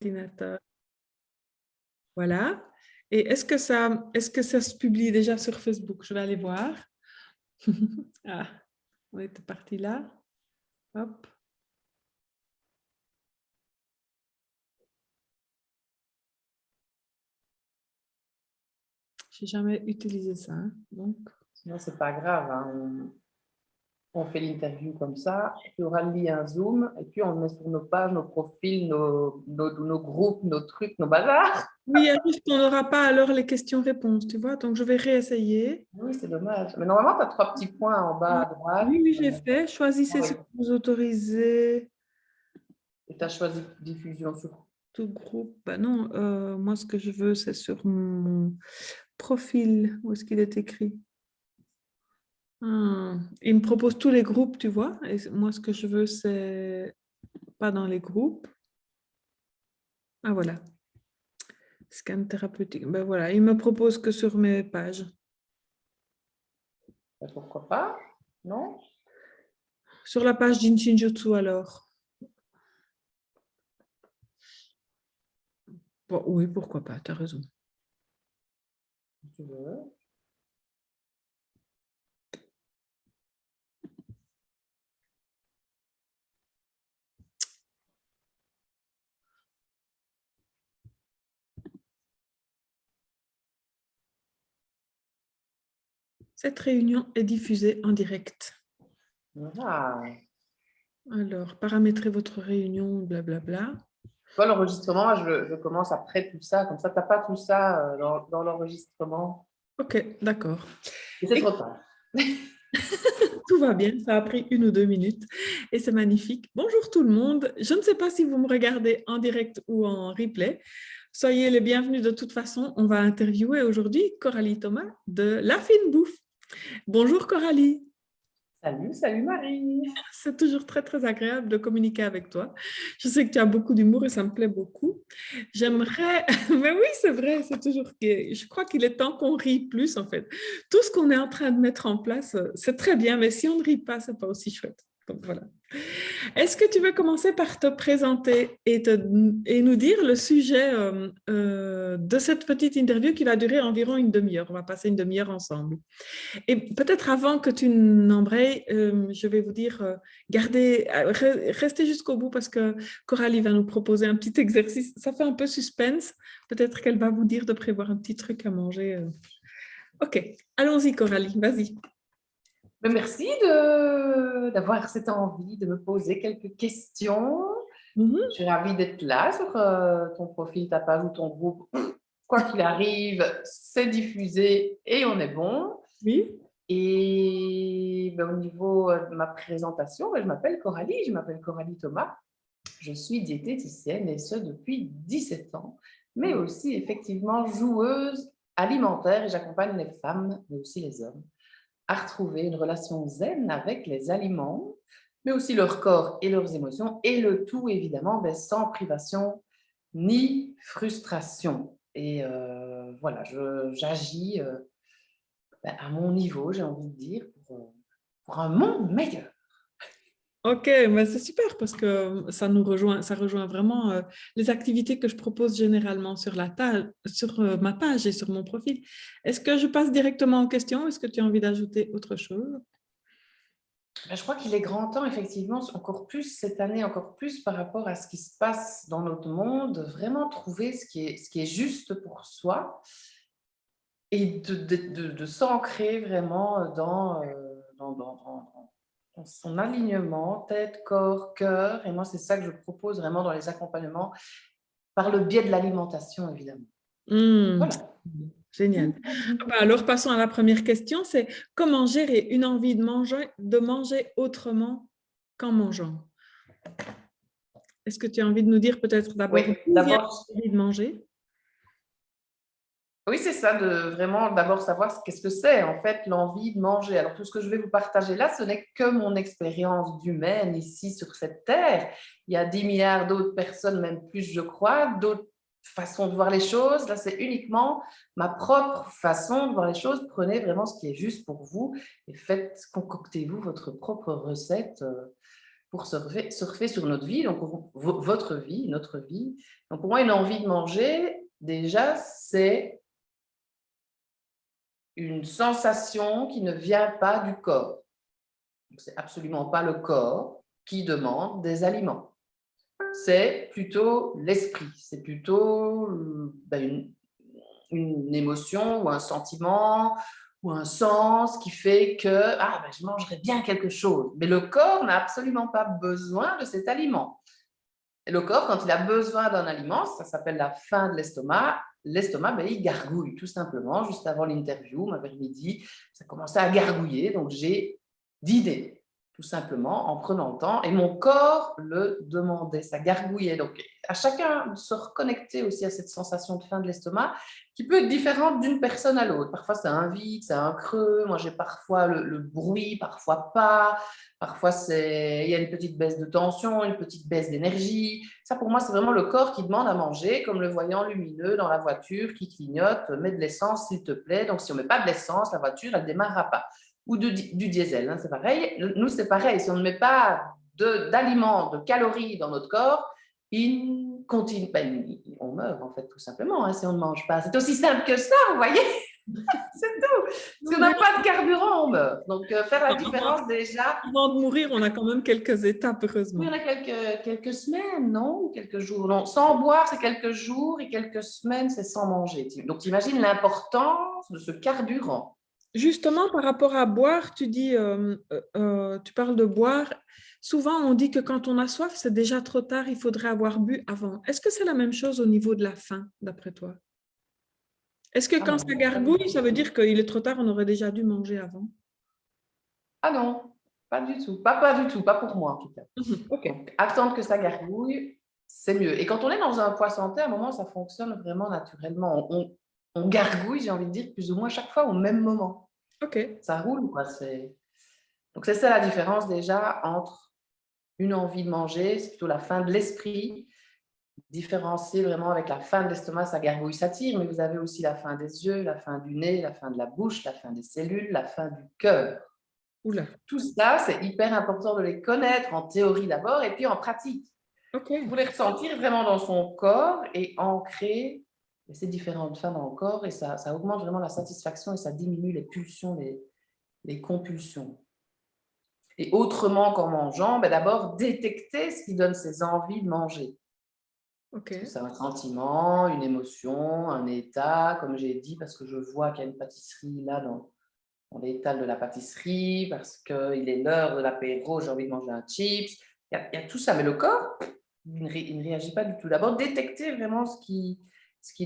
ordinateur. Voilà. Et est-ce que ça se publie déjà sur Facebook? Je vais aller voir. Ah, on était parti là. Hop. J'ai jamais utilisé ça, hein, donc. Non, c'est pas grave, hein. On fait l'interview comme ça, tu auras le lien Zoom, et puis on le met sur nos pages, nos profils, nos groupes, nos trucs, nos bazars. Oui, juste on n'aura pas alors les questions-réponses, tu vois. Donc, je vais réessayer. Oui, c'est dommage. Mais normalement, tu as 3 petits points en bas à droite. Oui, oui, j'ai fait. Choisissez Oui. ce que vous autorisez. Et tu as choisi diffusion sur. Tout groupe. Ben non, moi, ce que je veux, c'est sur mon profil. Où est-ce qu'il est écrit? Il me propose tous les groupes, tu vois. Et moi, ce que je veux, c'est pas dans les groupes. Ah, voilà. Scan thérapeutique. Ben voilà, il me propose que sur mes pages. Ben, pourquoi pas? Non? Sur la page d'Inchinjutsu, alors. Bon, oui, pourquoi pas, tu as raison. Si tu veux. Cette réunion est diffusée en direct. Ah. Alors, paramétrez votre réunion, blablabla. Toi, l'enregistrement, moi, je commence après tout ça. Comme ça, tu n'as pas tout ça dans l'enregistrement. Ok, d'accord. Et c'est Et trop tard. tout va bien, ça a pris 1 ou 2 minutes et c'est magnifique. Bonjour tout le monde. Je ne sais pas si vous me regardez en direct ou en replay. Soyez les bienvenus de toute façon. On va interviewer aujourd'hui Coralie Thomas de La Fine Bouffe. Bonjour Coralie. Salut Marie. C'est toujours très, très agréable de communiquer avec toi. Je sais que tu as beaucoup d'humour et ça me plaît beaucoup. J'aimerais, mais oui, c'est vrai, c'est toujours que je crois qu'il est temps qu'on rie plus en fait. Tout ce qu'on est en train de mettre en place, c'est très bien, mais si on ne rit pas, c'est pas aussi chouette. Donc voilà. Est-ce que tu veux commencer par te présenter et nous dire le sujet de cette petite interview qui va durer environ 1 demi-heure? On va passer 1 demi-heure ensemble. Et peut-être avant que tu n'embrayes, je vais vous dire, restez jusqu'au bout parce que Coralie va nous proposer un petit exercice. Ça fait un peu suspense. Peut-être qu'elle va vous dire de prévoir un petit truc à manger. Ok, allons-y Coralie, vas-y. Merci d'avoir cette envie de me poser quelques questions. Je suis ravie d'être là sur ton profil, ta page ou ton groupe. Quoi qu'il arrive, c'est diffusé et on est bon. Oui. Et au niveau de ma présentation, je m'appelle Coralie Thomas. Je suis diététicienne et ce depuis 17 ans, mais aussi effectivement joueuse alimentaire et j'accompagne les femmes, mais aussi les hommes, à retrouver une relation zen avec les aliments, mais aussi leur corps et leurs émotions, et le tout évidemment sans privation ni frustration. Et voilà, j'agis à mon niveau, j'ai envie de dire, pour un monde meilleur. Ok, mais c'est super parce que ça rejoint vraiment les activités que je propose généralement sur sur ma page et sur mon profil. Est-ce que je passe directement aux questions? Est-ce que tu as envie d'ajouter autre chose? Je crois qu'il est grand temps, effectivement, encore plus cette année, encore plus par rapport à ce qui se passe dans notre monde, de vraiment trouver ce qui est juste pour soi et de s'ancrer vraiment dans son alignement, tête, corps, cœur. Et moi, c'est ça que je propose vraiment dans les accompagnements, par le biais de l'alimentation, évidemment. Voilà. Génial. Alors, passons à la première question, c'est comment gérer une envie de manger autrement qu'en mangeant? Est-ce que tu as envie de nous dire peut-être d'abord Oui, d'où vient d'abord, l'envie de manger? oui, c'est ça, de vraiment d'abord savoir qu'est-ce que c'est en fait l'envie de manger. Alors tout ce que je vais vous partager là, ce n'est que mon expérience d'humaine ici sur cette terre. Il y a 10 milliards d'autres personnes, même plus je crois, d'autres façons de voir les choses. Là, c'est uniquement ma propre façon de voir les choses. Prenez vraiment ce qui est juste pour vous et concoctez-vous votre propre recette. pour surfer sur notre vie, donc votre vie, notre vie. Donc pour moi, une envie de manger, déjà, c'est une sensation qui ne vient pas du corps. C'est absolument pas le corps qui demande des aliments. C'est plutôt l'esprit, c'est plutôt une émotion ou un sentiment ou un sens qui fait que je mangerais bien quelque chose. Mais le corps n'a absolument pas besoin de cet aliment. Et le corps, quand il a besoin d'un aliment, ça s'appelle la faim de l'estomac. L'estomac, il gargouille tout simplement. Juste avant l'interview, vers midi, ça commençait à gargouiller. Donc, j'ai dîné tout simplement en prenant le temps. Et mon corps le demandait, ça gargouillait. Donc, à chacun de se reconnecter aussi à cette sensation de faim de l'estomac qui peut être différente d'une personne à l'autre. Parfois, c'est un vide, c'est un creux. Moi, j'ai parfois le bruit, parfois pas. Parfois, il y a une petite baisse de tension, une petite baisse d'énergie. Ça, pour moi, c'est vraiment le corps qui demande à manger, comme le voyant lumineux dans la voiture qui clignote, mets de l'essence, s'il te plaît. Donc, si on ne met pas de l'essence, la voiture, elle ne démarrera pas. Ou du diesel, hein, c'est pareil. Nous, c'est pareil. Si on ne met pas d'aliments, de calories dans notre corps, il continue. On meurt, en fait, tout simplement, hein, si on ne mange pas. C'est aussi simple que ça, vous voyez. C'est tout. Si on n'a pas de carburant, on meurt. Donc, faire la différence déjà. Avant de mourir, on a quand même quelques étapes, heureusement. Oui, on a quelques semaines, non? Quelques jours. Non, sans boire, c'est quelques jours et quelques semaines, c'est sans manger. Donc, tu imagines l'importance de ce carburant. Justement, par rapport à boire, tu dis, tu parles de boire. Souvent, on dit que quand on a soif, c'est déjà trop tard, il faudrait avoir bu avant. Est-ce que c'est la même chose au niveau de la faim, d'après toi? Est-ce que quand ça gargouille, ça veut dire qu'il est trop tard, on aurait déjà dû manger avant? Ah non, pas du tout. Pas du tout, pas pour moi en tout cas. Okay. Donc, attendre que ça gargouille, c'est mieux. Et quand on est dans un poids santé, à un moment, ça fonctionne vraiment naturellement. On gargouille, j'ai envie de dire, plus ou moins chaque fois au même moment. OK. Ça roule, quoi. Donc, c'est ça la différence déjà entre une envie de manger, c'est plutôt la faim de l'esprit, différencier vraiment avec la faim de l'estomac, ça gargouille, ça tire, mais vous avez aussi la faim des yeux, la faim du nez, la faim de la bouche, la faim des cellules, la faim du cœur. Oula. Tout ça, c'est hyper important de les connaître en théorie d'abord et puis en pratique. OK. Pour les ressentir vraiment dans son corps et ancrer ces différentes faims dans le corps et ça augmente vraiment la satisfaction et ça diminue les pulsions, les compulsions. Et autrement qu'en mangeant, d'abord détecter ce qui donne ces envies de manger. OK. C'est un sentiment, une émotion, un état, comme j'ai dit, parce que je vois qu'il y a une pâtisserie là dans l'étal de la pâtisserie, parce qu'il est l'heure de l'apéro, j'ai envie de manger un chips. Il y a tout ça, mais le corps, il ne réagit pas du tout. D'abord, détecter vraiment ce qui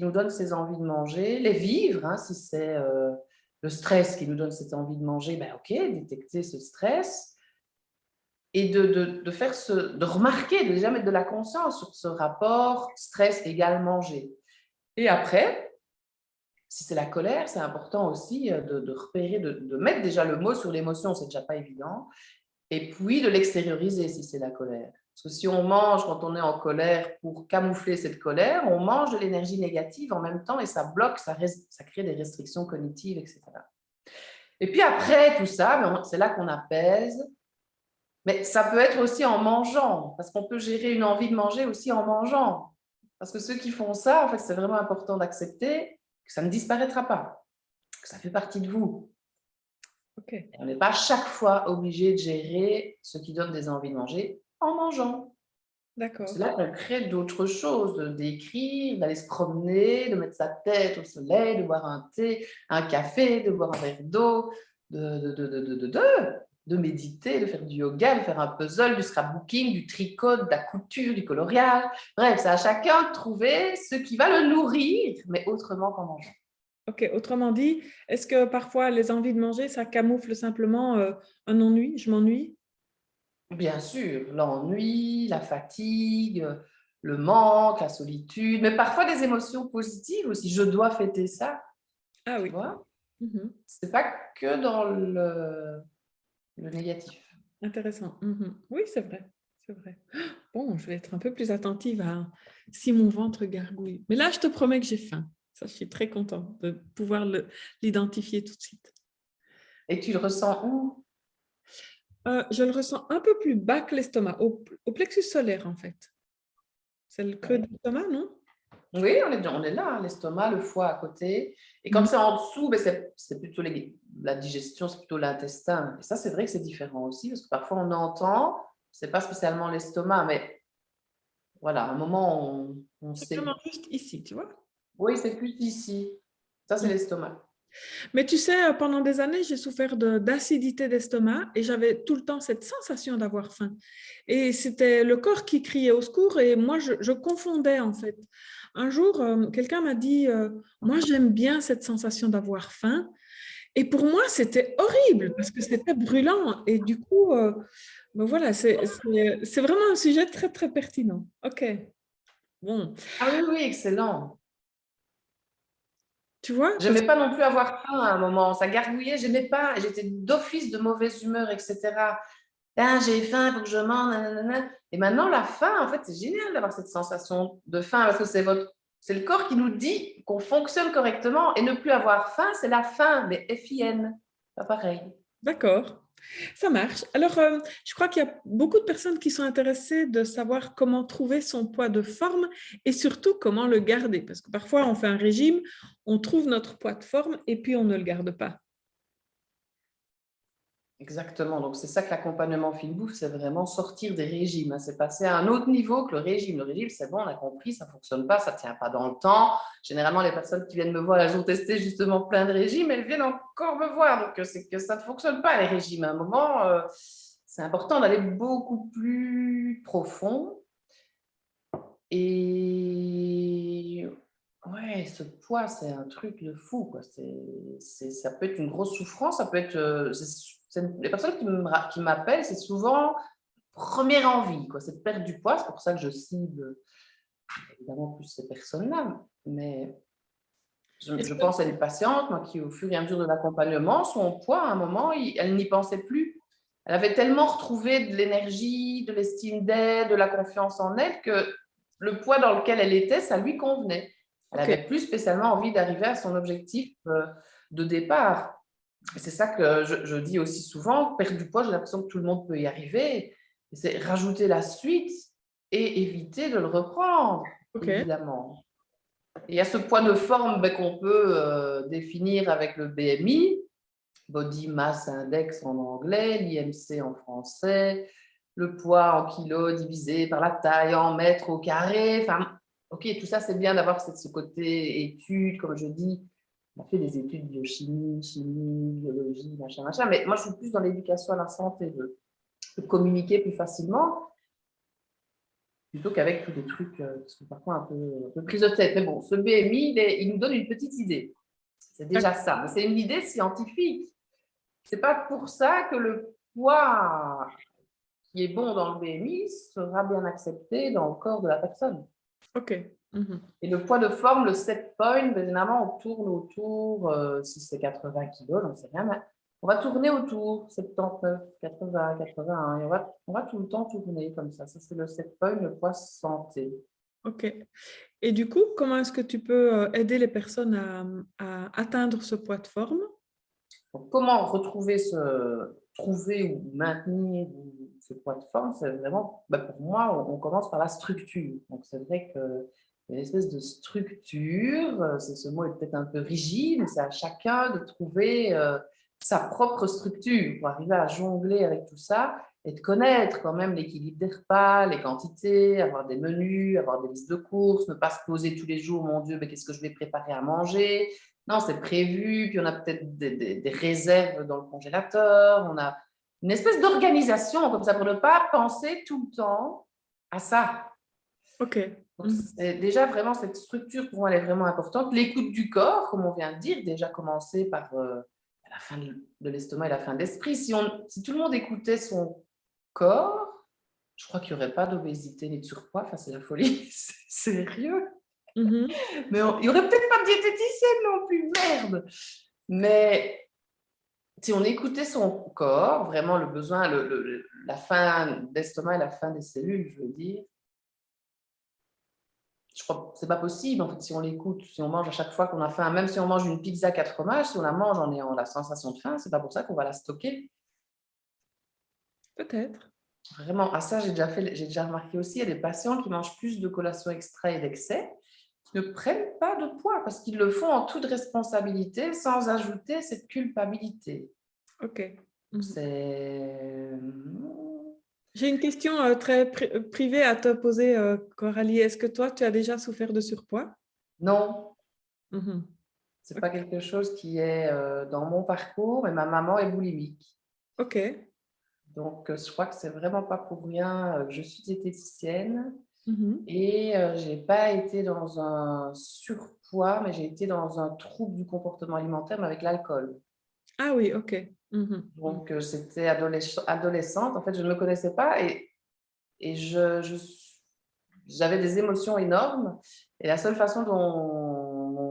nous donne ces envies de manger, les vivre, hein, si c'est le stress qui nous donne cette envie de manger, ok, détecter ce stress et de remarquer, de déjà mettre de la conscience sur ce rapport stress égale manger. Et après, si c'est la colère, c'est important aussi de repérer, de mettre déjà le mot sur l'émotion, c'est déjà pas évident, et puis de l'extérioriser si c'est la colère. Parce que si on mange quand on est en colère pour camoufler cette colère, on mange de l'énergie négative en même temps et ça bloque, ça crée des restrictions cognitives, etc. Et puis après tout ça, c'est là qu'on apaise. Mais ça peut être aussi en mangeant, parce qu'on peut gérer une envie de manger aussi en mangeant. Parce que ceux qui font ça, en fait, c'est vraiment important d'accepter que ça ne disparaîtra pas, que ça fait partie de vous. Okay. On n'est pas chaque fois obligé de gérer ce qui donne des envies de manger en mangeant. D'accord. C'est là qu'on crée d'autres choses, d'écrire, d'aller se promener, de mettre sa tête au soleil, de boire un thé, un café, de boire un verre d'eau, de méditer, de faire du yoga, de faire un puzzle, du scrapbooking, du tricot, de la couture, du coloriage. Bref, c'est à chacun de trouver ce qui va le nourrir, mais autrement qu'en mangeant. OK. Autrement dit, est-ce que parfois les envies de manger, ça camoufle simplement un ennui? Je m'ennuie? Bien sûr, l'ennui, la fatigue, le manque, la solitude, mais parfois des émotions positives aussi. Je dois fêter ça, Ah tu oui. vois. Mhm. C'est pas que dans le négatif. Intéressant. Mhm. Oui, c'est vrai. C'est vrai. Bon, je vais être un peu plus attentive à si mon ventre gargouille. Mais là, je te promets que j'ai faim. Ça, je suis très contente de pouvoir l'identifier tout de suite. Et tu le ressens où? Je le ressens un peu plus bas que l'estomac, au plexus solaire en fait. C'est le creux de Ouais. l'estomac, non? Oui, on est là, hein, l'estomac, le foie à côté. Et quand Mhm. c'est en dessous, ben c'est plutôt la digestion, c'est plutôt l'intestin. Et ça, c'est vrai que c'est différent aussi, parce que parfois on entend, c'est pas spécialement l'estomac, mais voilà, à un moment, on C'est vraiment sait. juste ici, tu vois? Oui, c'est plus ici. Ça, c'est l'estomac. Mais tu sais, pendant des années, j'ai souffert d'acidité d'estomac et j'avais tout le temps cette sensation d'avoir faim. Et c'était le corps qui criait au secours et moi, je confondais en fait. Un jour, quelqu'un m'a dit, moi, j'aime bien cette sensation d'avoir faim. Et pour moi, c'était horrible parce que c'était brûlant. Et du coup, ben voilà, c'est vraiment un sujet très, très pertinent. OK, bon, Ah oui, oui, excellent. tu vois, parce J'aimais pas non plus avoir faim à un moment. Ça gargouillait, j'aimais pas. J'étais d'office de mauvaise humeur, etc. Ah, j'ai faim, il faut que je mange. Nanana. Et maintenant, la faim, en fait, c'est génial d'avoir cette sensation de faim parce que c'est le corps qui nous dit qu'on fonctionne correctement. Et ne plus avoir faim, c'est la faim, mais FIN. Pas pareil. D'accord, ça marche. Alors, je crois qu'il y a beaucoup de personnes qui sont intéressées de savoir comment trouver son poids de forme et surtout comment le garder. Parce que parfois, on fait un régime, on trouve notre poids de forme et puis on ne le garde pas. Exactement. Donc, c'est ça que l'accompagnement fine bouffe, c'est vraiment sortir des régimes, hein. C'est passer à un autre niveau que le régime. Le régime, c'est bon, on a compris, ça ne fonctionne pas, ça ne tient pas dans le temps. Généralement, les personnes qui viennent me voir, elles ont testé justement plein de régimes, elles viennent encore me voir. Donc, c'est que ça ne fonctionne pas, les régimes. À un moment, c'est important d'aller beaucoup plus profond. Et ouais, ce poids, c'est un truc de fou, quoi. Ça peut être une grosse souffrance, ça peut être. Les personnes qui m'appellent, c'est souvent première envie, quoi, c'est de perdre du poids. C'est pour ça que je cible évidemment plus ces personnes-là. Mais Est-ce je que- pense à une patiente, moi, qui, au fur et à mesure de l'accompagnement, son poids, à un moment, elle n'y pensait plus. Elle avait tellement retrouvé de l'énergie, de l'estime d'elle, de la confiance en elle, que le poids dans lequel elle était, ça lui convenait. Elle Ok, n'avait plus spécialement envie d'arriver à son objectif de départ. Et c'est ça que je dis aussi souvent, perdre du poids, j'ai l'impression que tout le monde peut y arriver. C'est rajouter la suite et éviter de le reprendre, ok, évidemment. Et il y a ce poids de forme qu'on peut définir avec le BMI, Body Mass Index en anglais, l'IMC en français, le poids en kilos divisé par la taille en mètres au carré. Enfin, ok, tout ça, c'est bien d'avoir ce côté études, comme je dis. On a fait des études de biochimie, chimie, biologie, machin, machin. Mais moi, je suis plus dans l'éducation à la santé, de communiquer plus facilement, plutôt qu'avec tous les trucs qui sont parfois un peu prise de tête. Mais bon, ce BMI, il nous donne une petite idée. C'est déjà ça. Mais c'est une idée scientifique. C'est pas pour ça que le poids qui est bon dans le BMI sera bien accepté dans le corps de la personne. ok. Mhm. Et le poids de forme, le set point, généralement, on tourne autour, si c'est 80 kilos, j'en sais rien, mais on va tourner autour, 79, 80, 81, et on va tout le temps tourner comme ça. Ça, c'est le set point, le poids santé. Ok. Et du coup, comment est-ce que tu peux aider les personnes à atteindre ce poids de forme? Donc, comment trouver ou maintenir ce poids de forme, c'est vraiment, pour moi, on commence par la structure. Donc, c'est vrai qu'il y a une espèce de structure, ce mot est peut-être un peu rigide, mais c'est à chacun de trouver sa propre structure pour arriver à jongler avec tout ça et de connaître quand même l'équilibre des repas, les quantités, avoir des menus, avoir des listes de courses, ne pas se poser tous les jours, mon Dieu, mais qu'est-ce que je vais préparer à manger? Non, c'est prévu, puis on a peut-être des réserves dans le congélateur, on a une espèce d'organisation comme ça pour ne pas penser tout le temps à ça. Ok. Donc, Mhm. c'est déjà vraiment cette structure pour moi, elle est vraiment importante. L'écoute du corps, comme on vient de dire, déjà commencer par la fin de l'estomac et la fin de l'esprit. Si tout le monde écoutait son corps, je crois qu'il n'y aurait pas d'obésité ni de surpoids. Enfin, c'est la folie, c'est sérieux. Mhm. Mais il n'y aurait peut-être pas de diététicienne non plus, merde. Mais si on écoutait son corps, vraiment le besoin, la faim d'estomac et la faim des cellules, je veux dire, je crois que c'est pas possible en fait si on l'écoute, si on mange à chaque fois qu'on a faim, même si on mange une pizza 4 fromages, si on la mange en ayant la sensation de faim, c'est pas pour ça qu'on va la stocker. peut-être. Vraiment, à ça, j'ai déjà remarqué aussi, il y a des patients qui mangent plus de collations extra et d'excès, qui ne prennent pas de poids parce qu'ils le font en toute responsabilité sans ajouter cette culpabilité. OK. Mhm. C'est... J'ai une question très privée à te poser, Coralie. Est-ce que toi, tu as déjà souffert de surpoids? Non, Mhm. c'est pas quelque chose qui est dans mon parcours, mais ma maman est boulimique. OK. Donc, je crois que c'est vraiment pas pour rien que je suis diététicienne Mhm. et j'ai pas été dans un surpoids, mais j'ai été dans un trouble du comportement alimentaire, mais avec l'alcool. Ah oui, OK. Mhm. Mhm. Donc, c'était adolescente. En fait, je ne me connaissais pas et j'avais des émotions énormes. Et la seule façon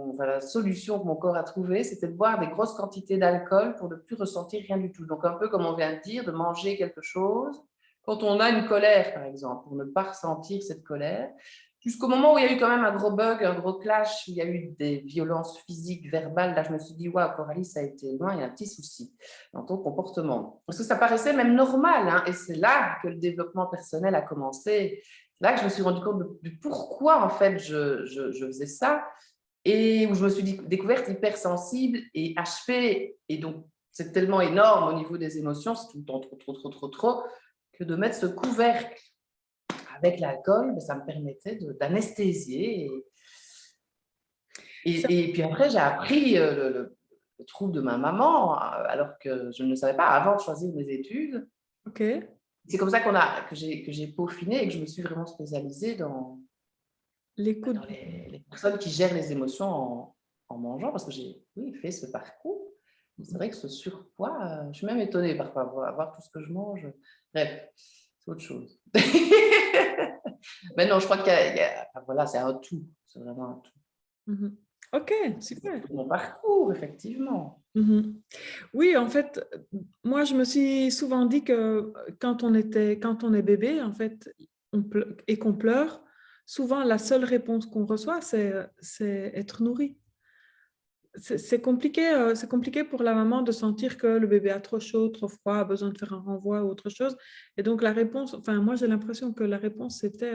enfin, la solution que mon corps a trouvée, c'était de boire des grosses quantités d'alcool pour ne plus ressentir rien du tout. Donc, un peu comme on vient de dire, de manger quelque chose quand on a une colère, par exemple, pour ne pas ressentir cette colère. Jusqu'au moment où il y a eu quand même un gros bug, un gros clash, où il y a eu des violences physiques, verbales. Là, je me suis dit, waouh, Coralie, ça a été loin, il y a un petit souci dans ton comportement. Parce que ça paraissait même normal, hein, et c'est là que le développement personnel a commencé. C'est là que je me suis rendu compte de pourquoi, en fait, je faisais ça, et où je me suis découverte hypersensible et HP. Et donc, c'est tellement énorme au niveau des émotions, c'est tout le temps trop, que de mettre ce couvercle avec l'alcool, ben, ça me permettait d'anesthésier. Ça- Et puis après, j'ai appris le trouble de ma maman, alors que je ne le savais pas avant de choisir mes études. OK. C'est comme ça que j'ai peaufiné et que je me suis vraiment spécialisée L'écoute. dans les personnes qui gèrent les émotions en mangeant, parce que j'ai, oui, fait ce parcours. C'est vrai que ce surpoids, je suis même étonnée parfois à voir tout ce que je mange. Bref, c'est autre chose. Mais non, je crois enfin, voilà, c'est un tout. C'est vraiment un tout. Mhm. OK, super. C'est mon parcours, effectivement. Mhm. Oui, en fait, moi, je me suis souvent dit que quand on est bébé, en fait, et qu'on pleure, souvent, la seule réponse qu'on reçoit, c'est être nourri. C'est compliqué pour la maman de sentir que le bébé a trop chaud, trop froid, a besoin de faire un renvoi ou autre chose. Et donc, la réponse, enfin, moi, j'ai l'impression que la réponse, c'était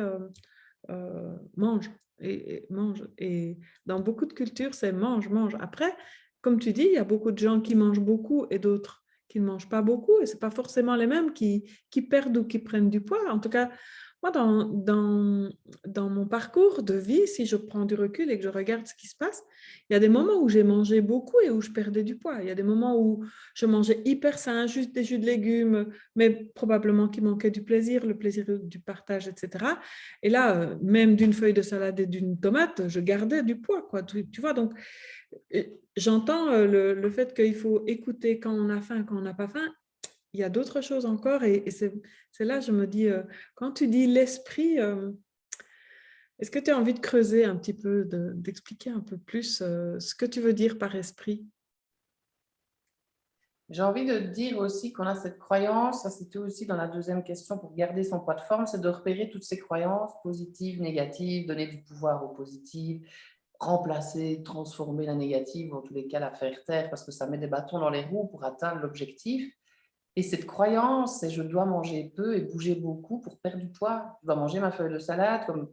mange et mange. Et dans beaucoup de cultures, c'est mange, mange. Après, comme tu dis, il y a beaucoup de gens qui mangent beaucoup et d'autres qui ne mangent pas beaucoup. Et ce n'est pas forcément les mêmes qui perdent ou qui prennent du poids. En tout cas, moi, dans mon parcours de vie, si je prends du recul et que je regarde ce qui se passe, il y a des moments où j'ai mangé beaucoup et où je perdais du poids. Il y a des moments où je mangeais hyper sain, juste des jus de légumes, mais probablement qu'il manquait du plaisir, le plaisir du partage, etc. Et là, même d'une feuille de salade et d'une tomate, je gardais du poids, quoi. Tu vois, donc j'entends le fait qu'il faut écouter quand on a faim, quand on n'a pas faim. Il y a d'autres choses encore, et c'est là, je me dis, quand tu dis l'esprit, est-ce que tu as envie de creuser un petit peu, d'expliquer un peu plus ce que tu veux dire par esprit? J'ai envie de dire aussi qu'on a cette croyance, ça c'était aussi dans la deuxième question pour garder son poids de forme, c'est de repérer toutes ces croyances positives, négatives, donner du pouvoir aux positives, remplacer, transformer la négative, ou en tous les cas la faire taire, parce que ça met des bâtons dans les roues pour atteindre l'objectif. Et cette croyance, c'est je dois manger peu et bouger beaucoup pour perdre du poids. Je dois manger ma feuille de salade comme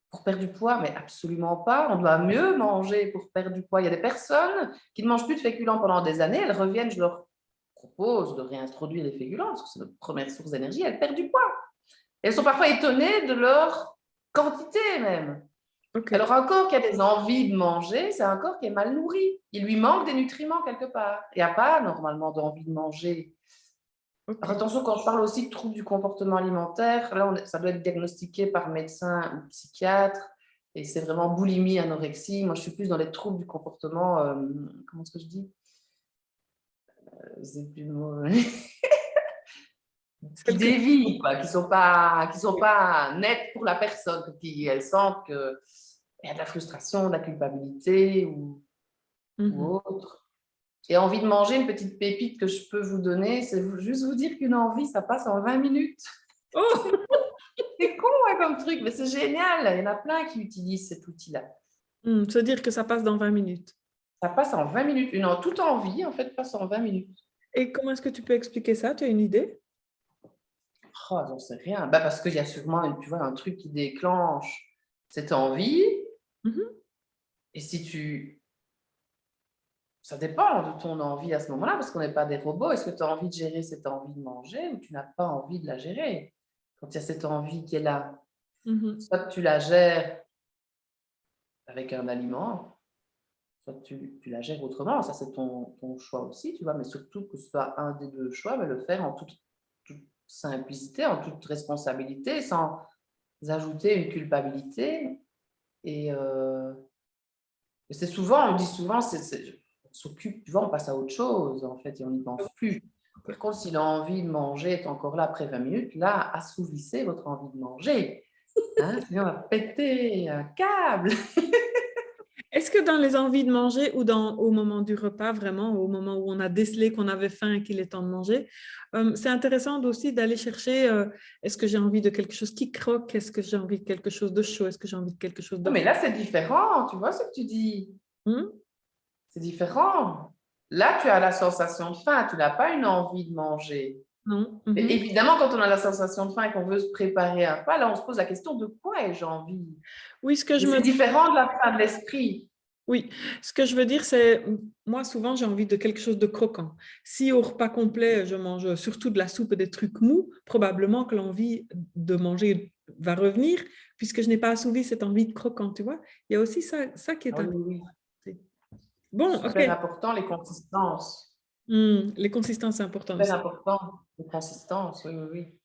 pour perdre du poids, mais absolument pas. On doit mieux manger pour perdre du poids. Il y a des personnes qui ne mangent plus de féculents pendant des années, elles reviennent, je leur propose de réintroduire les féculents, parce que c'est notre première source d'énergie, elles perdent du poids. Et elles sont parfois étonnées de leur quantité même. Ok, Alors un corps qui a des envies de manger, c'est un corps qui est mal nourri. Il lui manque des nutriments quelque part. Il n'y a pas normalement d'envie de manger. ok. Alors attention, quand je parle aussi de troubles du comportement alimentaire, là, ça doit être diagnostiqué par médecin ou psychiatre. Et c'est vraiment boulimie, anorexie. Moi, je suis plus dans les troubles du comportement, comment est-ce que je dis? C'est plus le mot. Qui Celle que dévient, quoi, qui sont pas nettes pour la personne, elles sentent qu'il y a de la frustration, de la culpabilité ou Mhm. autre. Et envie de manger, une petite pépite que je peux vous donner, c'est juste vous dire qu'une envie, ça passe en 20 minutes. Oh! C'est con hein, comme truc, mais c'est génial. Il y en a plein qui utilisent cet outil-là. Se dire que ça passe dans 20 minutes. Ça passe en 20 minutes. Toute envie, en fait, passe en 20 minutes. Et comment est-ce que tu peux expliquer ça? Tu as une idée? Oh, j'en sais rien. Bah, parce qu'il y a sûrement, tu vois, un truc qui déclenche cette envie. Mhm. Et si tu... Ça dépend de ton envie à ce moment-là, parce qu'on n'est pas des robots. Est-ce que tu as envie de gérer cette envie de manger ou tu n'as pas envie de la gérer? Quand il y a cette envie qui est là, Mhm. soit tu la gères avec un aliment, soit tu la gères autrement. Ça, c'est ton choix aussi, tu vois. Mais surtout que ce soit un des deux choix, mais le faire en toute simplicité, en toute responsabilité, sans ajouter une culpabilité. Et c'est souvent, on dit souvent, on s'occupe, tu vois, on passe à autre chose, en fait, et on n'y pense plus. Par contre, si l'envie de manger est encore là après 20 minutes, là, assouvissez votre envie de manger. Hein, sinon, on va péter un câble. Est-ce que dans les envies de manger ou au moment du repas, vraiment, au moment où on a décelé qu'on avait faim et qu'il est temps de manger, c'est intéressant aussi d'aller chercher, est-ce que j'ai envie de quelque chose qui croque? Est-ce que j'ai envie de quelque chose de chaud? Est-ce que j'ai envie de quelque chose de... Non, mais là, c'est différent, tu vois ce que tu dis. Hmm? C'est différent. Là, tu as la sensation de faim, tu n'as pas une envie de manger. Non. Mais Mhm. évidemment, quand on a la sensation de faim et qu'on veut se préparer un pas, là, on se pose la question de quoi ai-je envie? Oui, ce que Mais je me... c'est différent de la faim de l'esprit. Oui, ce que je veux dire, c'est, moi, souvent, j'ai envie de quelque chose de croquant. Si au repas complet, je mange surtout de la soupe et des trucs mous, probablement que l'envie de manger va revenir, puisque je n'ai pas assouvi cette envie de croquant, tu vois. Il y a aussi ça qui est Ah oui, important. oui, oui. Bon, OK. Super important, les consistances. Les consistances, c'est important Super aussi. important, les consistances, oui, oui, oui.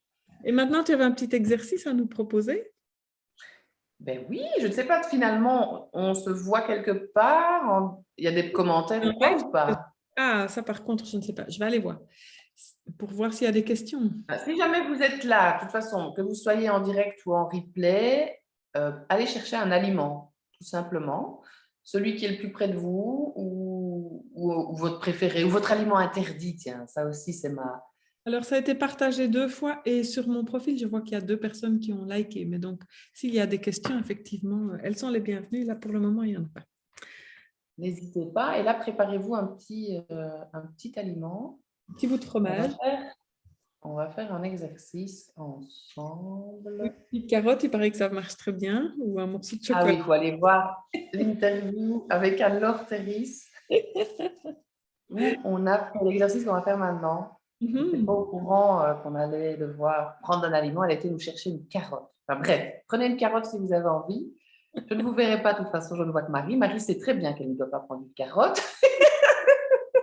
Et maintenant, tu avais un petit exercice à nous proposer? Ben oui, je ne sais pas, finalement, on se voit quelque part, il y a des commentaires En ou quoi live? ou pas? Ah, ça, par contre, je ne sais pas. Je vais aller voir pour voir s'il y a des questions. Si jamais vous êtes là, de toute façon, que vous soyez en direct ou en replay, allez chercher un aliment, tout simplement. Celui qui est le plus près de vous ou votre préféré, ou votre aliment interdit, tiens, ça aussi, c'est ma... Alors, ça a été partagé 2 fois et sur mon profil, je vois qu'il y a 2 personnes qui ont liké. Mais donc, s'il y a des questions, effectivement, elles sont les bienvenues. Là, pour le moment, il n'y en a pas. N'hésitez pas. Et là, préparez-vous un petit aliment. Un petit bout de On va fromage, faire, on va faire un exercice une ensemble. petite carotte, il paraît que ça marche très bien, ou un morceau de Ah oui, chocolat. il faut aller voir l'interview avec Anne-Laure Terris où on a fait l'exercice qu'on va faire maintenant. Elle n'était pas Mhm. au courant qu'on allait devoir prendre un aliment. Elle était nous chercher une carotte. Enfin bref, prenez une carotte si vous avez envie. Je ne vous verrai pas de toute façon, je ne vois que Marie. Marie sait très bien qu'elle ne doit pas prendre une carotte.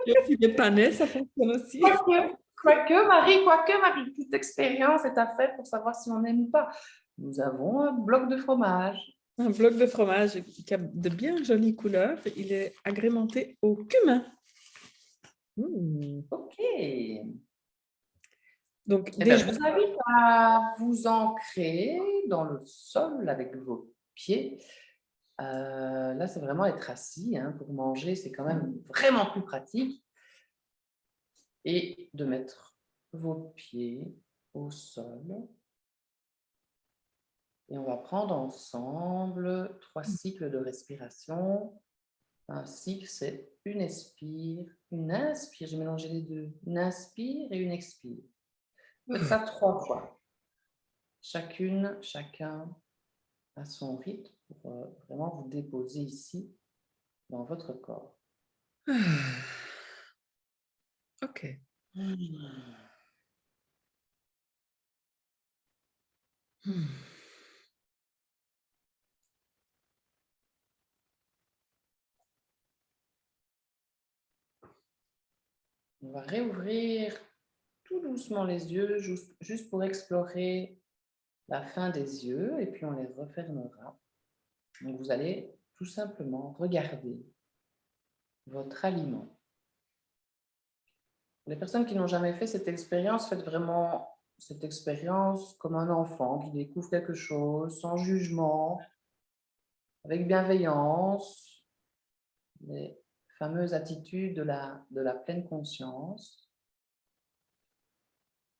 Il y a aussi des panais, ça fonctionne aussi. Quoique, Marie, toute expérience est à faire pour savoir si on aime ou pas. Nous avons un bloc de fromage. Un bloc de fromage qui a de bien jolies couleurs. Il est agrémenté au cumin. OK. Donc, Eh bien, déjà, je vous invite à vous ancrer dans le sol avec vos pieds. Là, c'est vraiment être assis, hein, pour manger, c'est quand même vraiment plus pratique. Et de mettre vos pieds au sol. Et on va prendre ensemble 3 cycles de respiration. Un cycle, c'est une inspire, j'ai mélangé les deux. Une inspire et une expire. Faites ça 3 fois. Chacun à son rythme pour vraiment vous déposer ici dans votre corps. OK. On va réouvrir tout doucement les yeux, juste pour explorer la fin des yeux, et puis on les refermera. Donc vous allez tout simplement regarder votre aliment. Les personnes qui n'ont jamais fait cette expérience, faites vraiment cette expérience comme un enfant qui découvre quelque chose, sans jugement, avec bienveillance, les fameuses attitudes de la pleine conscience.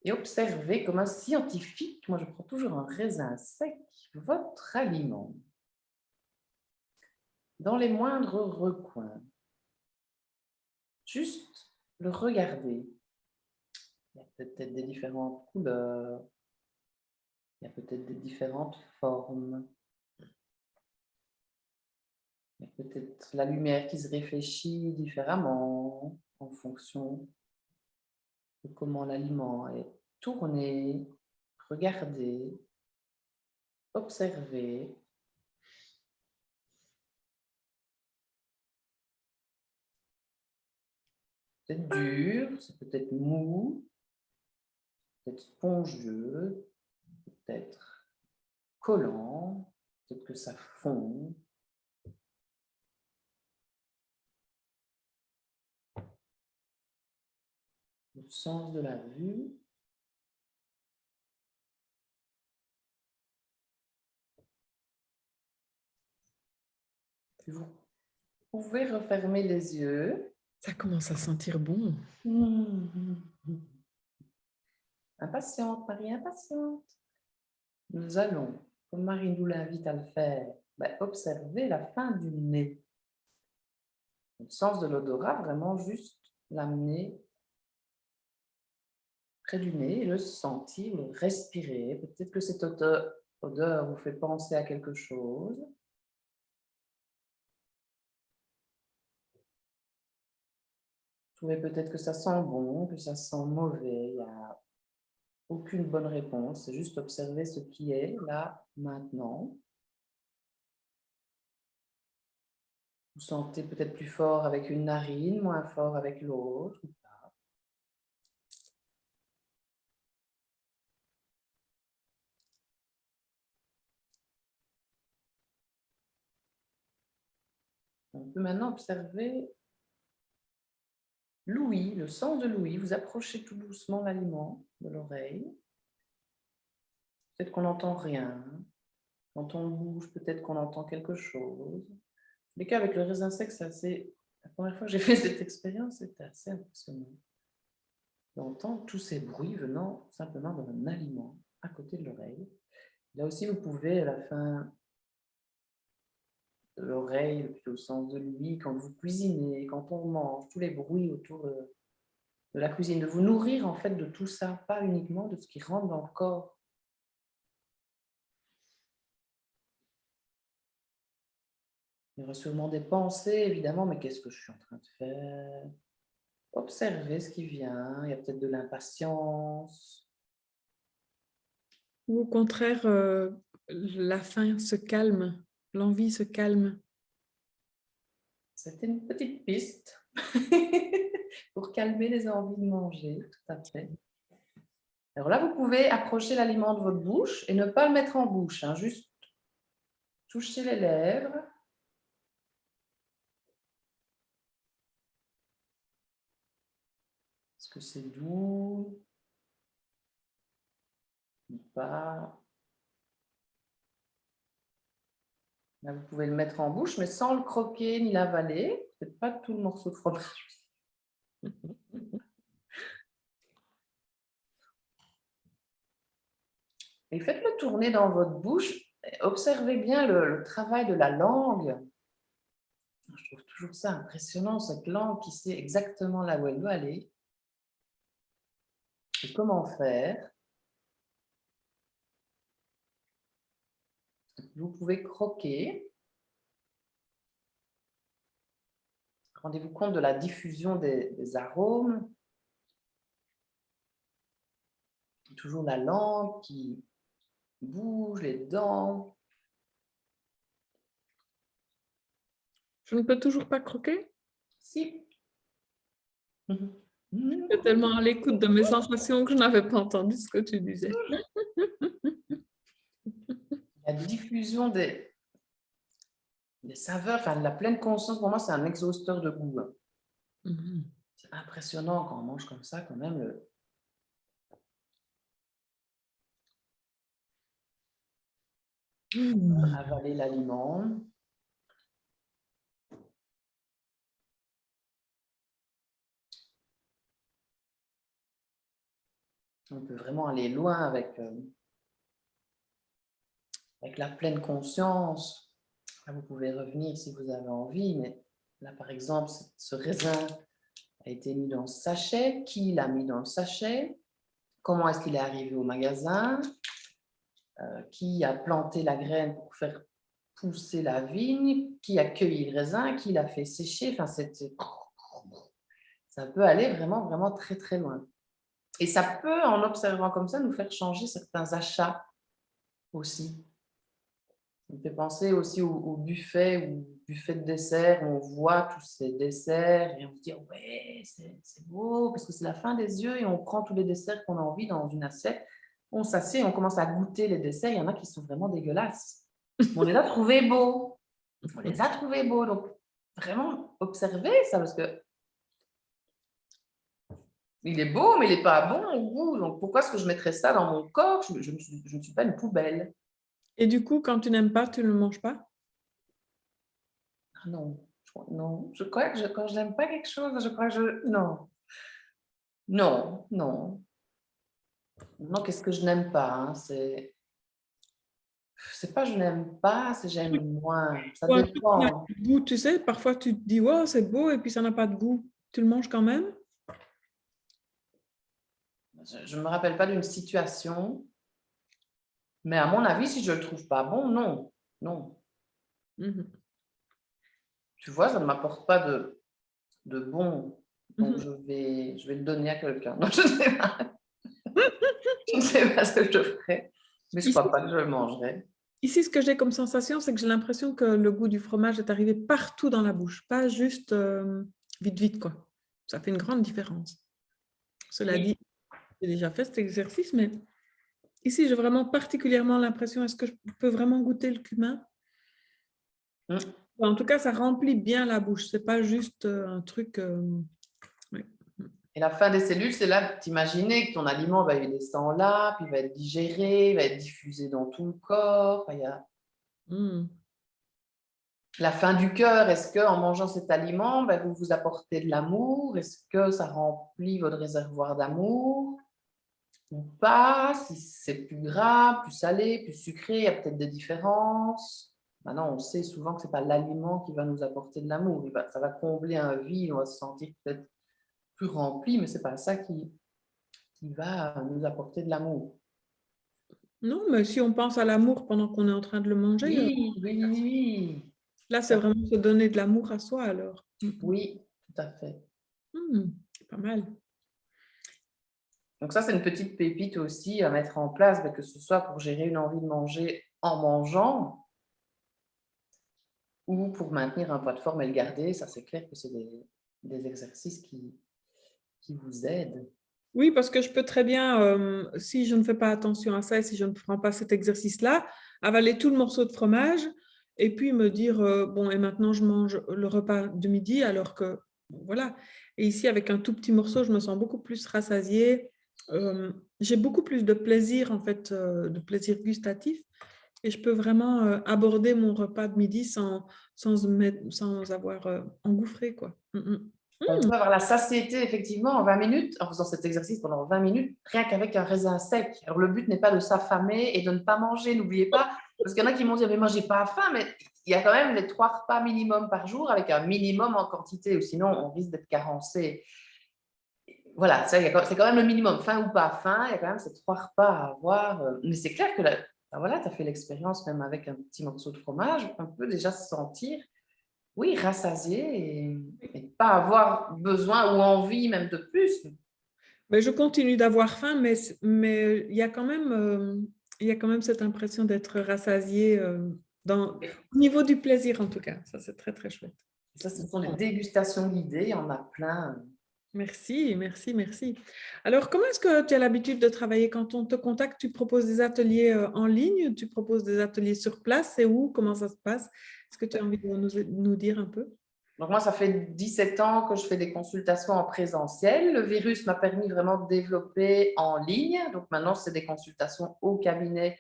Et observez comme un scientifique, moi je prends toujours un raisin sec, votre aliment, dans les moindres recoins. Juste le regarder. Il y a peut-être des différentes couleurs, Il y a peut-être des différentes formes. Il y a peut-être la lumière qui se réfléchit différemment en fonction de comment l'aliment est tourné, regardé, observé. Peut-être dur, c'est peut-être mou, peut-être spongieux, peut-être collant, peut-être que ça fond. Le sens de la vue. Vous pouvez refermer les yeux. Ça commence à sentir bon. Impatiente, Marie, impatiente. Nous allons, comme Marie nous l'invite à le faire, observer la fin du nez. Le sens de l'odorat, vraiment juste l'amener près du nez et le sentir, le respirer. Peut-être que cette odeur vous fait penser à quelque chose. Vous trouvez peut-être que ça sent bon, que ça sent mauvais. Il n'y a aucune bonne réponse. C'est juste observer ce qui est là, maintenant. Vous sentez peut-être plus fort avec une narine, moins fort avec l'autre. On peut maintenant observer l'ouïe, le sens de l'ouïe. Vous approchez tout doucement l'aliment de l'oreille. Peut-être qu'on n'entend rien. Quand on bouge, peut-être qu'on entend quelque chose. En tout cas, avec le raisin sec, c'est assez... La première fois que j'ai fait cette expérience, c'était assez impressionnant d'entendre tous ces bruits venant simplement d'un aliment à côté de l'oreille. Là aussi, vous pouvez, à la fin de l'oreille, plutôt au sens de l'ouïe, quand vous cuisinez, quand on mange, tous les bruits autour de la cuisine, de vous nourrir en fait de tout ça, pas uniquement de ce qui rentre dans le corps. Il y aura sûrement des pensées, évidemment, mais qu'est-ce que je suis en train de faire? Observez ce qui vient, il y a peut-être de l'impatience. Ou au contraire, la faim se calme, l'envie se calme. C'était une petite piste pour calmer les envies de manger, tout à fait. Alors là, vous pouvez approcher l'aliment de votre bouche et ne pas le mettre en bouche, hein, juste toucher les lèvres. Est-ce que c'est doux ou pas? Là, vous pouvez le mettre en bouche, mais sans le croquer ni l'avaler. Peut-être pas tout le morceau de fromage. Et faites-le tourner dans votre bouche. Observez bien le travail de la langue. Je trouve toujours ça impressionnant, cette langue qui sait exactement là où elle doit aller. Et comment faire? Vous pouvez croquer. Rendez-vous compte de la diffusion des arômes. Toujours la langue qui bouge, les dents. Je ne peux toujours pas croquer. Si. J'étais tellement à l'écoute de mes sensations que je n'avais pas entendu ce que tu disais. La diffusion des saveurs, enfin la pleine conscience, pour moi, c'est un exhausteur de goût. C'est impressionnant quand on mange comme ça, quand même. Avaler l'aliment. On peut vraiment aller loin avec la pleine conscience. Là, vous pouvez revenir si vous avez envie, mais là, par exemple, ce raisin a été mis dans le sachet. Qui l'a mis dans le sachet? Comment est-ce qu'il est arrivé au magasin? qui a planté la graine pour faire pousser la vigne, qui a cueilli le raisin, qui l'a fait sécher. Enfin, ça peut aller vraiment, vraiment très, très loin. Et ça peut, en observant comme ça, nous faire changer certains achats aussi. Ça me fait penser aussi au buffet ou buffet de dessert, où on voit tous ces desserts et on se dit ouais, c'est beau parce que c'est la fin des yeux et on prend tous les desserts qu'on a envie dans une assiette. On s'assied et on commence à goûter les desserts. Il y en a qui sont vraiment dégueulasses. On les a trouvés beaux. On les a trouvés beaux. Donc, vraiment, observez ça parce que il est beau, mais il n'est pas bon au goût. Donc, pourquoi est-ce que je mettrais ça dans mon corps? Je ne suis pas une poubelle. Et du coup, quand tu n'aimes pas, tu ne le manges pas? Ah non, non. Je crois que quand je n'aime pas quelque chose, je crois que je... Non, non, non. Non, qu'est-ce que je n'aime pas, hein? C'est pas je n'aime pas, c'est j'aime moins. Ça Ou un truc qui n'a pas dépend. de goût, tu sais, parfois tu te dis, wow, c'est beau, et puis ça n'a pas de goût. Tu le manges quand même? Je ne me rappelle pas d'une situation, mais à mon avis, si je ne le trouve pas bon, non. Non. Mhm. Tu vois, ça ne m'apporte pas de bon. Donc, Mhm. je vais le donner à quelqu'un. Non, je ne sais pas. Je ne sais pas ce que je ferai, mais je ne Ici, crois pas que je le mangerai. ici, ce que j'ai comme sensation, c'est que j'ai l'impression que le goût du fromage est arrivé partout dans la bouche, pas juste vite, vite, quoi. Ça fait une grande différence. Cela Oui. dit, j'ai déjà fait cet exercice, mais ici, j'ai vraiment particulièrement l'impression, est-ce que je peux vraiment goûter le cumin? Mm. En tout cas, ça remplit bien la bouche. C'est pas juste un truc. Ouais. Et la fin des cellules, c'est là que t'imaginer que ton aliment, bah, il descend là, puis il va être digéré, il va être diffusé dans tout le corps. Enfin, il y a Mm. la fin du cœur. Est-ce qu'en mangeant cet aliment, bah, vous vous apportez de l'amour? Est-ce que ça remplit votre réservoir d'amour ou pas? Si c'est plus gras, plus salé, plus sucré, il y a peut-être des différences. Maintenant, on sait souvent que ce n'est pas l'aliment qui va nous apporter de l'amour. Ça va combler un vide, on va se sentir peut-être plus rempli, mais ce n'est pas ça qui va nous apporter de l'amour. Non, mais si on pense à l'amour pendant qu'on est en train de le manger, Oui, oui, oui, oui. là, c'est vraiment se donner de l'amour à soi alors. Oui, tout à fait. Pas mal. Donc ça, c'est une petite pépite aussi à mettre en place, que ce soit pour gérer une envie de manger en mangeant ou pour maintenir un poids de forme et le garder. Ça, c'est clair que c'est des exercices qui vous aident. Oui, parce que je peux très bien, si je ne fais pas attention à ça et si je ne prends pas cet exercice-là, avaler tout le morceau de fromage et puis me dire, bon, et maintenant je mange le repas de midi alors que, bon, voilà. Et ici, avec un tout petit morceau, je me sens beaucoup plus rassasiée. J'ai beaucoup plus de plaisir, en fait, de plaisir gustatif. Et je peux vraiment aborder mon repas de midi sans avoir engouffré, quoi. On peut avoir la satiété, effectivement, en 20 minutes, en faisant cet exercice pendant 20 minutes, rien qu'avec un raisin sec. Alors, le but n'est pas de s'affamer et de ne pas manger, n'oubliez pas, parce qu'il y en a qui m'ont dit, mais moi, j'ai pas faim, mais il y a quand même les 3 repas minimum par jour, avec un minimum en quantité, ou sinon, on risque d'être carencé. Voilà, c'est quand même le minimum, faim ou pas faim, il y a quand même ces 3 repas à avoir. Mais c'est clair que là, ben voilà, tu as fait l'expérience même avec un petit morceau de fromage, on peut déjà se sentir, oui, rassasié et pas avoir besoin ou envie même de plus. Mais je continue d'avoir faim, mais il y a quand même cette impression d'être rassasiée au niveau du plaisir, en tout cas. Ça, c'est très, très chouette. Ça, ce sont les dégustations guidées, il y en a plein. Merci, merci, merci. Alors, comment est-ce que tu as l'habitude de travailler quand on te contacte? Tu proposes des ateliers en ligne? Tu proposes des ateliers sur place? C'est où? Comment ça se passe? Est-ce que tu as envie de nous dire un peu? Donc moi, ça fait 17 ans que je fais des consultations en présentiel. Le virus m'a permis vraiment de développer en ligne. Donc maintenant, c'est des consultations au cabinet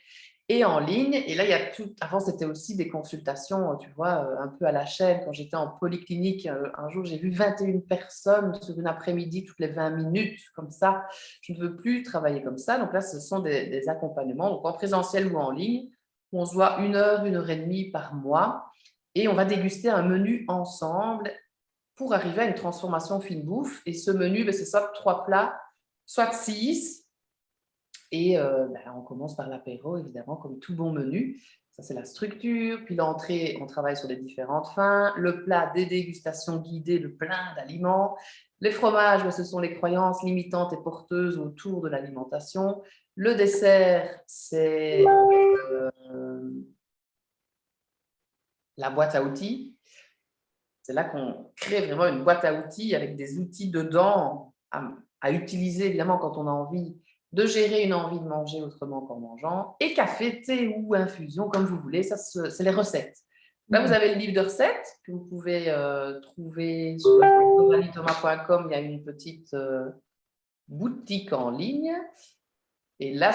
et en ligne. Et là, il y a tout. Avant, c'était aussi des consultations, tu vois, un peu à la chaîne. Quand j'étais en polyclinique, un jour, j'ai vu 21 personnes sur une après-midi, toutes les 20 minutes, comme ça. Je ne veux plus travailler comme ça. Donc là, ce sont des accompagnements, donc en présentiel ou en ligne, où on se voit 1 heure et demie par mois. Et on va déguster un menu ensemble pour arriver à une transformation fine bouffe. Et ce menu, c'est soit 3 plats, soit 6. Et on commence par l'apéro, évidemment, comme tout bon menu. Ça, c'est la structure. Puis l'entrée, on travaille sur les différentes fins. Le plat, des dégustations guidées de plein d'aliments. Les fromages, ce sont les croyances limitantes et porteuses autour de l'alimentation. Le dessert, c'est la boîte à outils. C'est là qu'on crée vraiment une boîte à outils avec des outils dedans à utiliser, évidemment, quand on a envie de gérer une envie de manger autrement qu'en mangeant. Et café, thé ou infusion, comme vous voulez, ça, c'est les recettes. Là, vous avez le livre de recettes que vous pouvez trouver sur coralitomas.com. Il y a une petite boutique en ligne. Et là,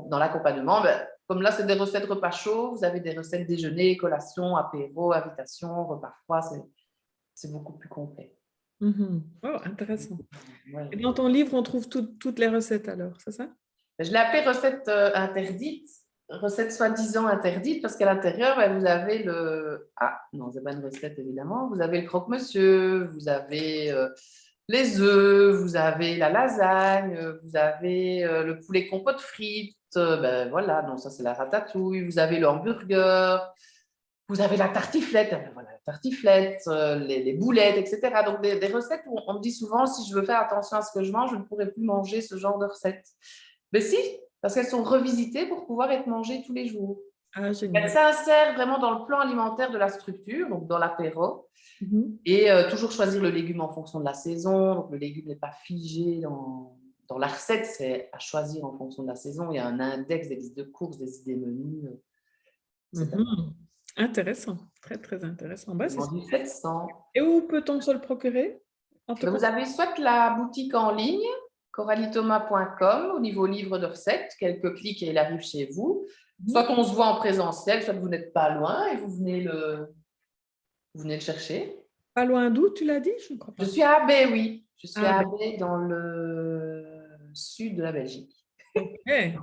dans l'accompagnement, comme là, c'est des recettes repas chauds, vous avez des recettes déjeuner, collation, apéro, invitation, repas froid. C'est beaucoup plus complet. Oh, intéressant. Ouais. Et dans ton livre, on trouve toutes les recettes alors, c'est ça? Je l'ai appelée recette interdite, recette soi-disant interdite, parce qu'à l'intérieur, vous avez le... Ah, non, c'est pas une recette, évidemment. Vous avez le croque-monsieur, vous avez les œufs, vous avez la lasagne, vous avez le poulet compote frites, voilà, non, ça c'est la ratatouille, vous avez le hamburger, vous avez la tartiflette, voilà, la tartiflette, les boulettes, etc. Donc des recettes où on me dit souvent, si je veux faire attention à ce que je mange, je ne pourrais plus manger ce genre de recettes. Mais si, parce qu'elles sont revisitées pour pouvoir être mangées tous les jours. Ah, génial. Elles s'insèrent vraiment dans le plan alimentaire de la structure, donc dans l'apéro. Et toujours choisir le légume en fonction de la saison. Donc, le légume n'est pas figé dans la recette, c'est à choisir en fonction de la saison. Il y a un index, des listes de courses, des idées menus. Intéressant, très très intéressant. Du fait sans. Et où peut-on se le procurer? Vous avez soit la boutique en ligne, coralitomas.com, au niveau livre de recettes, quelques clics et il arrive chez vous. Soit on se voit en présentiel, soit vous n'êtes pas loin et vous venez le chercher. Pas loin d'où, tu l'as dit? Je ne crois pas. Je suis à Abbé, oui. Je suis à Abbé, dans le sud de la Belgique. Okay.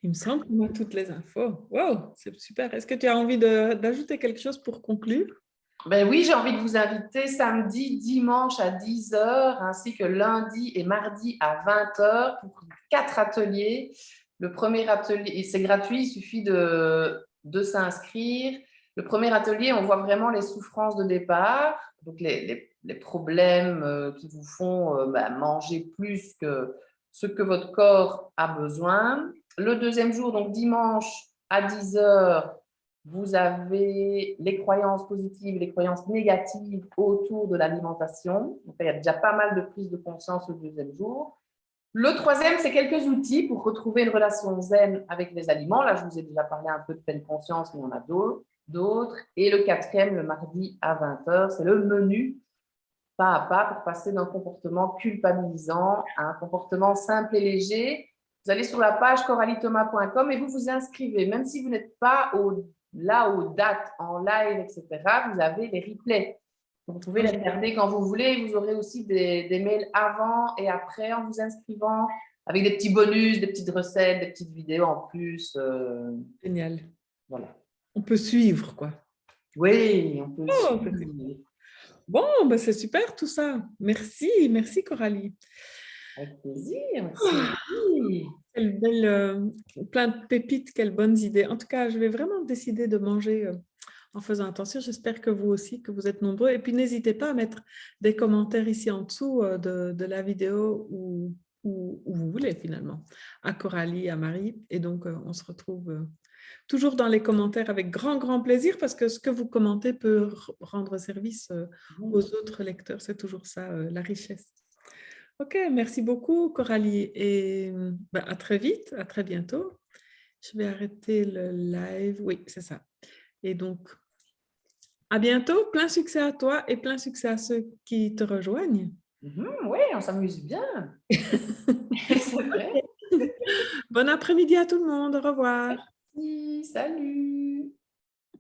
Il me semble qu'on a toutes les infos. Wow, c'est super. Est-ce que tu as envie d'ajouter quelque chose pour conclure? Oui, j'ai envie de vous inviter samedi, dimanche à 10h, ainsi que lundi et mardi à 20h pour 4 ateliers. Le premier atelier, c'est gratuit, il suffit de s'inscrire. Le premier atelier, on voit vraiment les souffrances de départ, donc les problèmes qui vous font manger plus que ce que votre corps a besoin. Le deuxième jour, donc dimanche à 10h, vous avez les croyances positives, les croyances négatives autour de l'alimentation. Donc, il y a déjà pas mal de prise de conscience le deuxième jour. Le troisième, c'est quelques outils pour retrouver une relation zen avec les aliments. Là, je vous ai déjà parlé un peu de pleine conscience, mais on a d'autres. Et le quatrième, le mardi à 20h, c'est le menu pas à pas pour passer d'un comportement culpabilisant à un comportement simple et léger. Vous allez sur la page coralitomas.com et vous vous inscrivez. Même si vous n'êtes pas là aux dates en live, etc., vous avez les replays. Vous pouvez les regarder quand vous voulez. Vous aurez aussi des mails avant et après en vous inscrivant, avec des petits bonus, des petites recettes, des petites vidéos en plus. Génial. Voilà. On peut suivre, quoi. Oui, on peut suivre. Bon, c'est super tout ça. Merci Coralie. Avec plaisir. Merci. Quelle belle, plein de pépites, quelles bonnes idées. En tout cas, je vais vraiment décider de manger en faisant attention. J'espère que vous aussi, que vous êtes nombreux. Et puis, n'hésitez pas à mettre des commentaires ici en dessous de la vidéo où vous voulez finalement, à Coralie, à Marie. Et donc, on se retrouve toujours dans les commentaires avec grand plaisir parce que ce que vous commentez peut rendre service aux autres lecteurs. C'est toujours ça, la richesse. Ok, merci beaucoup Coralie et à très vite, à très bientôt. Je vais arrêter le live. Oui, c'est ça. Et donc, à bientôt. Plein succès à toi et plein succès à ceux qui te rejoignent. Oui, on s'amuse bien. C'est vrai. Bon après-midi à tout le monde. Au revoir. Merci, salut.